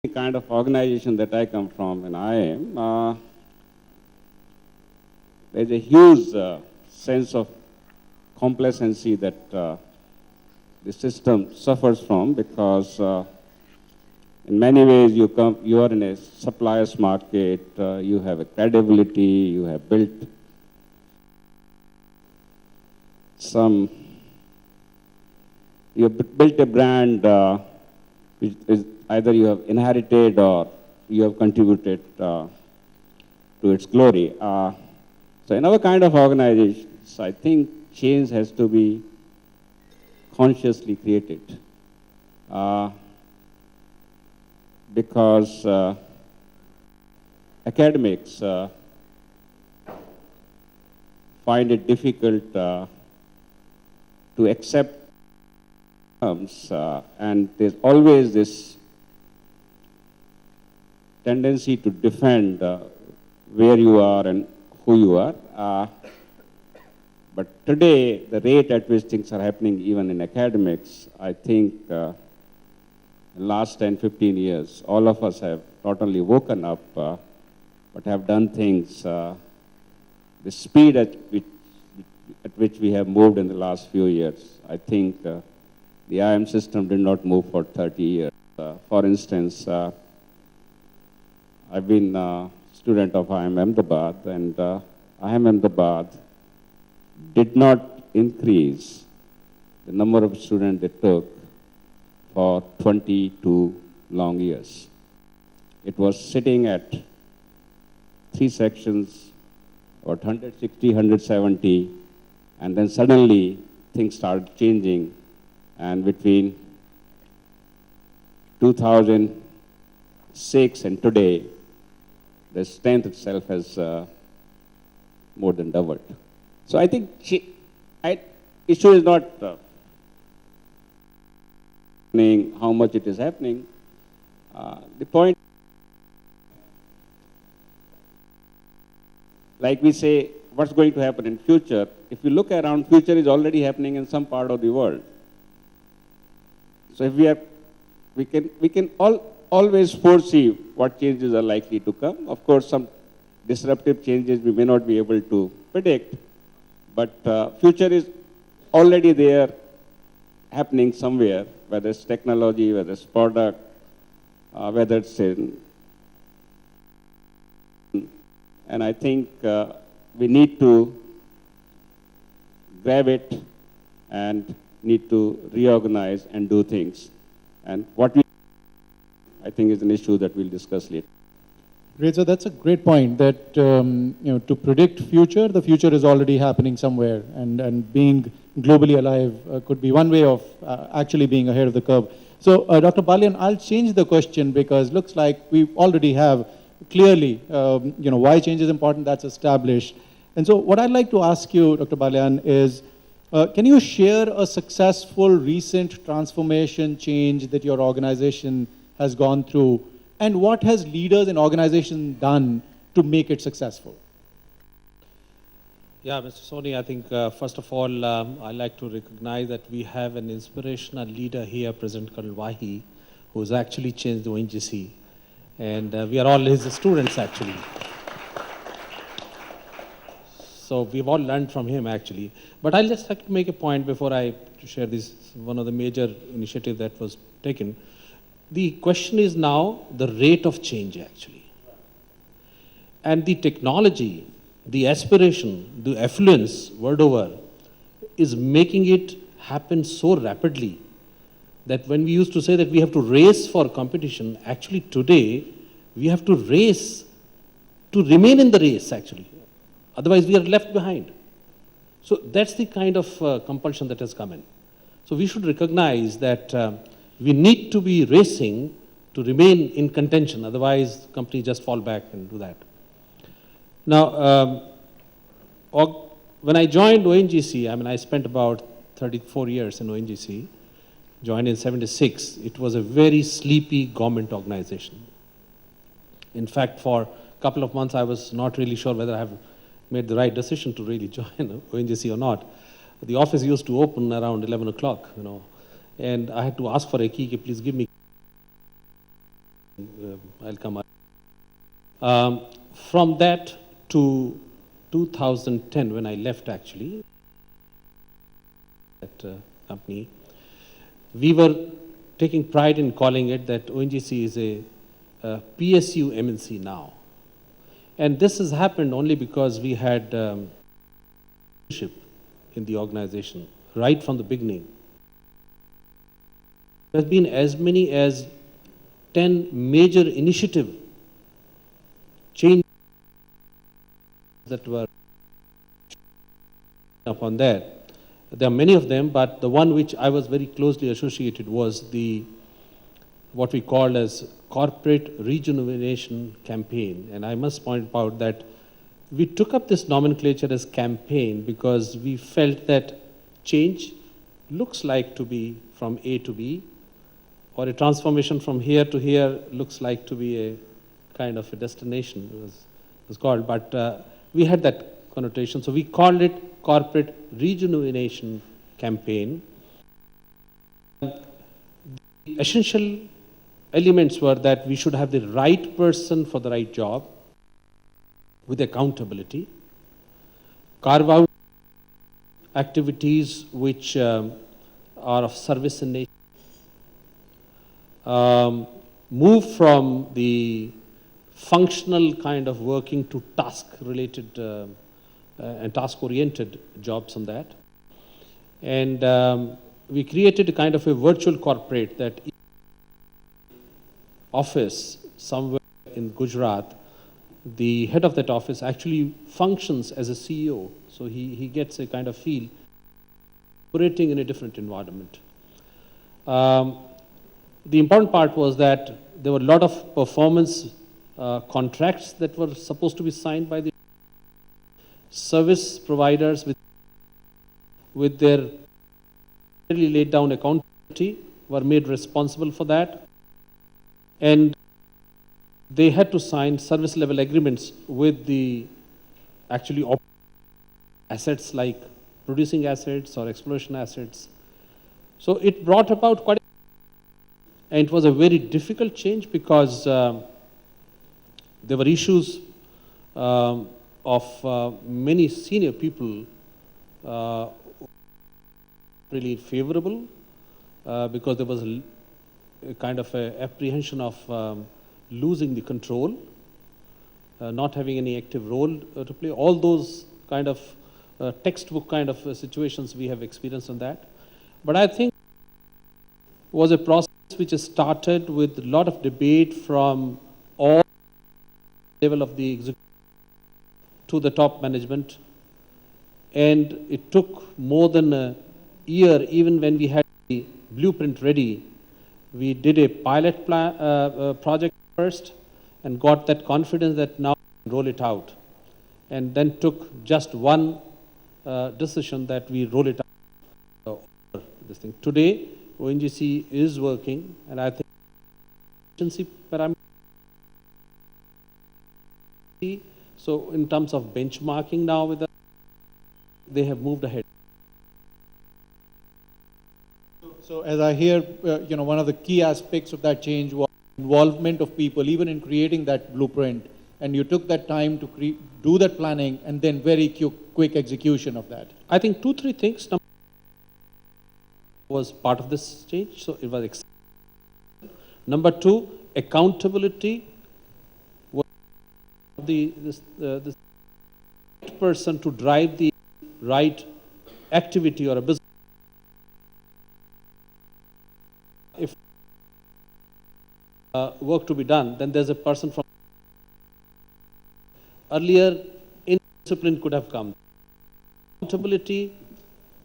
The kind of organization that I come from and I am, there's a huge sense of complacency that the system suffers from because in many ways you are in a supplier's market, you have a credibility, you have built a brand which is either you have inherited or you have contributed to its glory. So in our kind of organizations, I think change has to be consciously created because academics find it difficult to accept terms, and there's always this tendency to defend where you are and who you are. But today, the rate at which things are happening, even in academics, I think in the last 10, 15 years, all of us have not only woken up, but have done things, the speed at which we have moved in the last few years. I think the IM system did not move for 30 years. For instance, I've been a student of IM Ahmedabad, and IM Ahmedabad did not increase the number of students they took for 22 long years. It was sitting at 3 sections, about 160, 170, and then suddenly things started changing, and between 2006 and today, the strength itself has more than doubled. So I think issue is not how much it is happening. The point, like we say, what's going to happen in future? If you look around, future is already happening in some part of the world. So if we can always foresee what changes are likely to come. Of course, some disruptive changes we may not be able to predict, but future is already there, happening somewhere, whether it's technology, whether it's product, whether it's in. And I think we need to grab it and need to reorganize and do things. And what I think is an issue that we'll discuss later. Great, so that's a great point that to predict future, the future is already happening somewhere, and being globally alive could be one way of actually being ahead of the curve. So Dr. Balian, I'll change the question because looks like we already have clearly why change is important, that's established. And so what I'd like to ask you, Dr. Balian, is can you share a successful recent transformation change that your organization has gone through, and what has leaders in organizations done to make it successful? Yeah, Mr. Soni, I think first of all, I'd like to recognize that we have an inspirational leader here, President Colonel Wahi, who's actually changed the ONGC. And we are all his students, actually. So we've all learned from him, actually. But I'll just like to make a point before I share this, one of the major initiatives that was taken. The question is now the rate of change, actually. And the technology, the aspiration, the affluence world over is making it happen so rapidly that when we used to say that we have to race for competition, actually today we have to race to remain in the race, actually. Otherwise we are left behind. So that's the kind of compulsion that has come in. So we should recognize that we need to be racing to remain in contention, otherwise companies just fall back and do that. Now, when I joined ONGC, I spent about 34 years in ONGC, joined in '76. It was a very sleepy government organization. In fact, for a couple of months, I was not really sure whether I have made the right decision to really join ONGC or not. The office used to open around 11 o'clock, and I had to ask for a key, please give me. I'll come up. From that to 2010, when I left actually, that company, we were taking pride in calling it that ONGC is a PSU MNC now. And this has happened only because we had leadership in the organization right from the beginning. There have been as many as 10 major initiative changes that were upon that. There are many of them, but the one which I was very closely associated was what we called as corporate rejuvenation campaign. And I must point out that we took up this nomenclature as campaign because we felt that change looks like to be from A to B, or a transformation from here to here looks like to be a kind of a destination, was called. But we had that connotation, so we called it corporate rejuvenation campaign. The essential elements were that we should have the right person for the right job with accountability, carve out activities which are of service in nature, move from the functional kind of working to task-related and task-oriented jobs on that. And we created a kind of a virtual corporate that office somewhere in Gujarat, the head of that office actually functions as a CEO. So he gets a kind of feel operating in a different environment. The important part was that there were a lot of performance contracts that were supposed to be signed by the service providers with their clearly laid down accountability, were made responsible for that. And they had to sign service level agreements with the actually assets like producing assets or exploration assets. So it brought about quite and it was a very difficult change because there were issues of many senior people really favorable because there was a kind of a apprehension of losing the control, not having any active role to play. All those kind of textbook kind of situations we have experienced on that. But I think it was a process which has started with a lot of debate from all level of the executive to the top management. And it took more than a year, even when we had the blueprint ready. We did a pilot project first and got that confidence that now we can roll it out. And then took just one decision that we roll it out. This thing. Today, ONGC is working, and I think efficiency parameters. So in terms of benchmarking now with us, they have moved ahead. So as I hear, one of the key aspects of that change was involvement of people, even in creating that blueprint. And you took that time to do that planning and then very quick execution of that. I think 2-3 things was part of this change, so it was exciting. Number 2, accountability was this right person to drive the right activity or a business. If work to be done, then there's a person from earlier indiscipline could have come. Accountability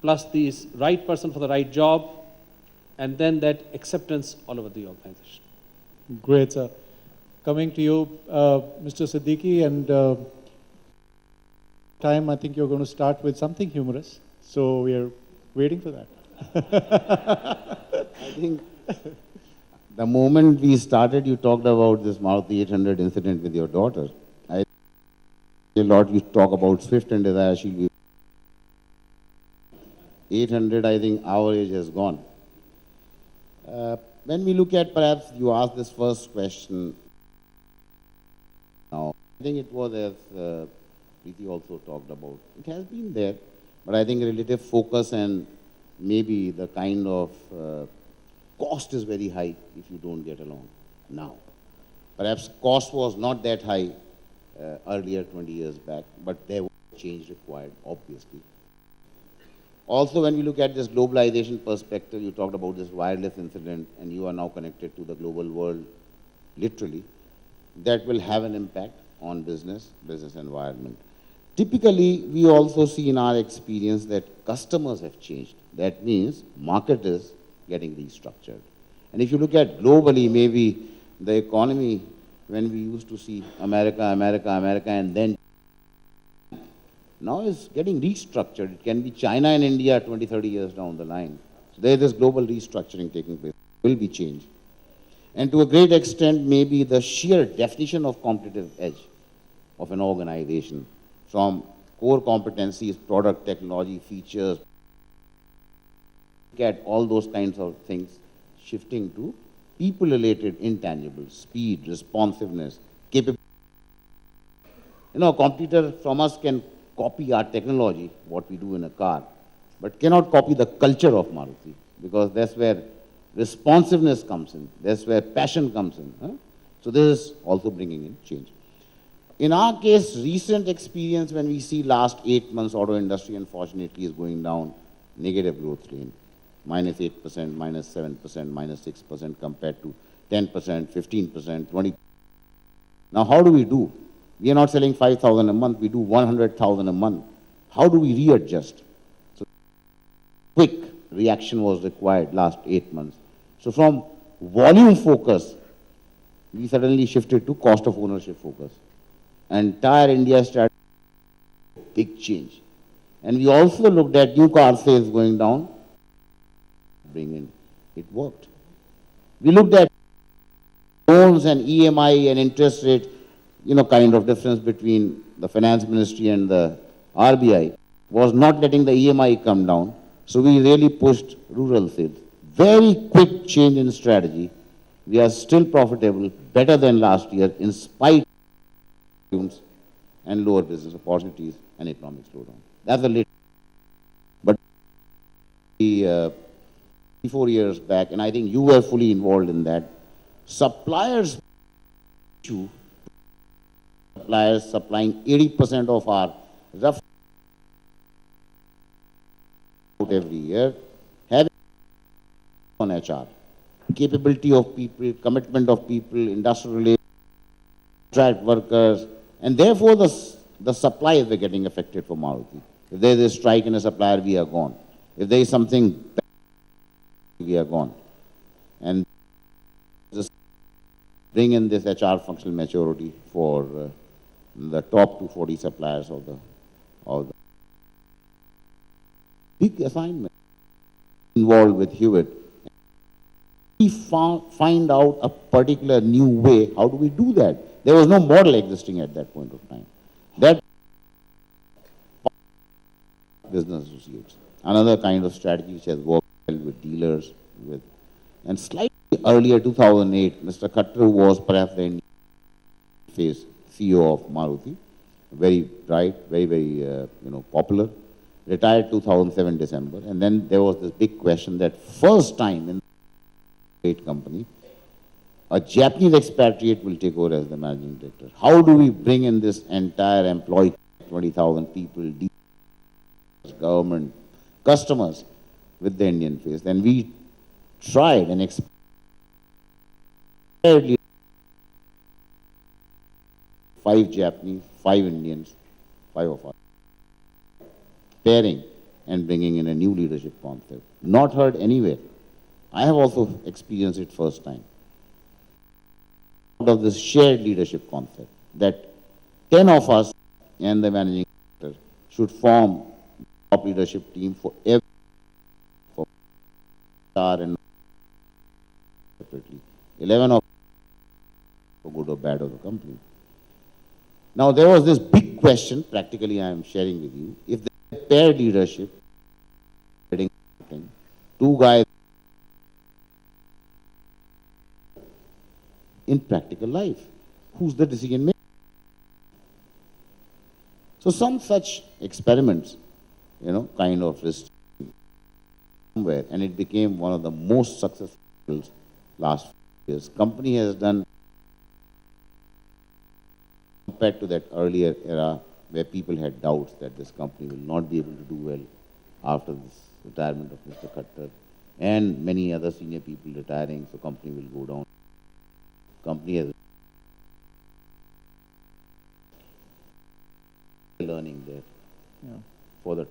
plus the right person for the right job, and then that acceptance all over the organization. Great, sir. Coming to you, Mr. Siddiqui, and time I think you're going to start with something humorous. So we are waiting for that. I think the moment we started, you talked about this Maruti 800 incident with your daughter. A lot you talk about Swift and Desire. 800, I think our age has gone. when we look at, perhaps you asked this first question now, I think it was as Preeti also talked about, it has been there, but I think relative focus and maybe the kind of cost is very high if you don't get along now. Perhaps cost was not that high earlier 20 years back, but there was change required, obviously. Also, when we look at this globalization perspective, you talked about this wireless incident, and you are now connected to the global world, literally. That will have an impact on business environment. Typically, we also see in our experience that customers have changed. That means market is getting restructured. And if you look at globally, maybe the economy, when we used to see America, and then now is getting restructured. It can be China and India 20, 30 years down the line. So there is this global restructuring taking place. Will be changed. And to a great extent, maybe the sheer definition of competitive edge of an organization from core competencies, product, technology, features, at all those kinds of things, shifting to people-related intangibles, speed, responsiveness, capability. You know, a competitor from us can copy our technology, what we do in a car, but cannot copy the culture of Maruti, because that's where responsiveness comes in, that's where passion comes in. Huh? So this is also bringing in change. In our case, recent experience, when we see last 8 months, auto industry unfortunately is going down negative growth lane, -8%, -7%, -6% compared to 10%, 15%, 20%. Now, how do we do? We are not selling 5,000 a month, we do 100,000 a month. How do we readjust? So, quick reaction was required last 8 months. So from volume focus, we suddenly shifted to cost of ownership focus. Entire India started big change. And we also looked at new car sales going down, bring in. It worked. We looked at loans and EMI and interest rate, you know, kind of difference between the finance ministry and the RBI was not letting the EMI come down. So we really pushed rural sales. Very quick change in strategy. We are still profitable, better than last year, in spite of and lower business opportunities and economic slowdown. That's the latest. But 4 years back, and I think you were fully involved in that, suppliers supplying 80% of our rough every year, having on HR, capability of people, commitment of people, industrial relations, contract workers, and therefore the suppliers were getting affected for Maruti. If there is a strike in a supplier, we are gone. If there is something bad, we are gone. And just bring in this HR functional maturity for the top 240 suppliers of the big assignment involved with Hewitt. We find out a particular new way. How do we do that? There was no model existing at that point of time. That business associates. Another kind of strategy which has worked well with dealers, and slightly earlier, 2008, Mr. Khattar was perhaps the Indian face CEO of Maruti, very bright, very popular. Retired 2007 December, and then there was this big question that first time in the great company, a Japanese expatriate will take over as the managing director. How do we bring in this entire employee, 20,000 people, government, customers, with the Indian face? Then we tried and experired 5 Japanese, 5 Indians, 5 of us, pairing and bringing in a new leadership concept. Not heard anywhere. I have also experienced it first time. Out of this shared leadership concept, that 10 of us and the managing director should form a top leadership team for every and separately. 11 of for good or bad of the company. Now there was this big question, practically I am sharing with you, if the paired leadership, 2 guys life. Who's the decision maker? So some such experiments, kind of risk somewhere, and it became one of the most successful last few years. Company has done, compared to that earlier era where people had doubts that this company will not be able to do well after this retirement of Mr. Khattar and many other senior people retiring, so company will go down. Company has learning there for the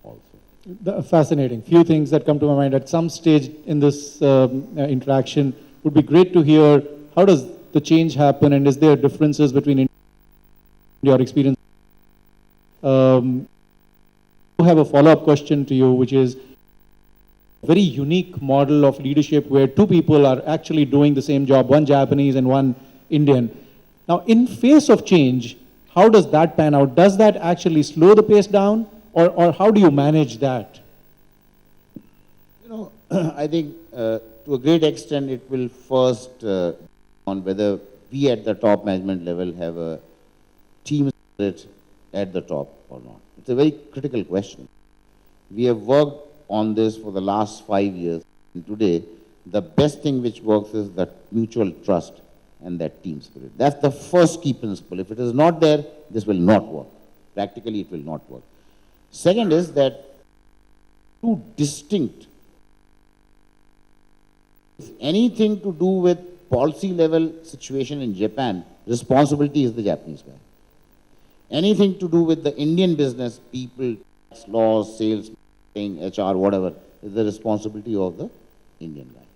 also. Fascinating. Few things that come to my mind at some stage in this interaction. Would be great to hear how does the change happen, and is there differences between your experience? I have a follow-up question to you, which is a very unique model of leadership where two people are actually doing the same job, one Japanese and one Indian. Now, in face of change, how does that pan out? Does that actually slow the pace down, or how do you manage that? I think to a great extent it will first on whether we at the top management level have a team spirit at the top or not. It's a very critical question. We have worked on this for the last 5 years, and today the best thing which works is that mutual trust and that team spirit. That's the first key principle. If it is not there, this will not work. Practically, it will not work. Second is that two distinct, anything to do with policy level situation in Japan, responsibility is the Japanese guy. Anything to do with the Indian business, people, tax laws, sales, marketing, HR, whatever, is the responsibility of the Indian guy.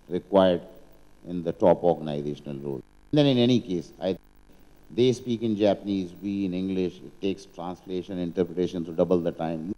Required in the top organizational role. And then in any case, they speak in Japanese, we in English, it takes translation, interpretation to double the time.